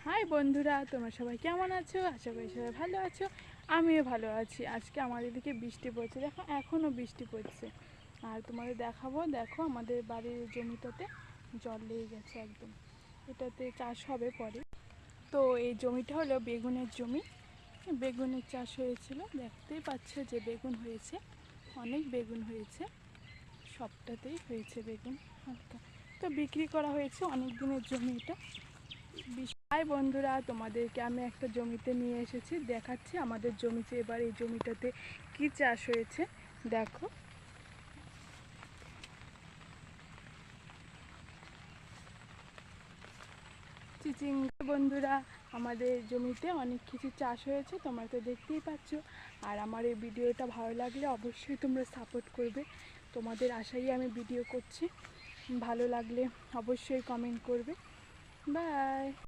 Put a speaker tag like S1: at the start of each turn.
S1: High বন্ধুরা, তোমরা সবাই কেমন আছো? আশা করি সবাই ভালো আছো। আমিও ভালো আছি। আজকে আমাদের দিকে বৃষ্টি পড়ছে, দেখো এখনও বৃষ্টি পড়ছে। আর তোমাদের দেখাবো, দেখো আমাদের বাড়ির জমিটাতে জল লেগে গেছে একদম। এটাতে চাষ হবে পরে। তো এই জমিটা হলো বেগুনের জমি। বেগুনের চাষ হয়েছিল, দেখতেই পাচ্ছ যে বেগুন হয়েছে, অনেক বেগুন হয়েছে, সবটাতেই হয়েছে বেগুন হালকা। তো বিক্রি করা হয়েছে, অনেক দিনের জমি এটা। হাই বন্ধুরা, তোমাদেরকে আমি একটা জমিতে নিয়ে এসেছি, দেখাচ্ছি আমাদের জমিতে এবার এই জমিটাতে কি চাষ হয়েছে। দেখো, চিচিঙ্গা। বন্ধুরা, আমাদের জমিতে অনেক কিছু চাষ হয়েছে, তোমরা তো দেখতেই পাচ্ছ। আর আমার এই ভিডিওটা ভালো লাগলে অবশ্যই তোমরা সাপোর্ট করবে, তোমাদের আশাই আমি ভিডিও করছি। ভালো লাগলে অবশ্যই কমেন্ট করবে। বাই।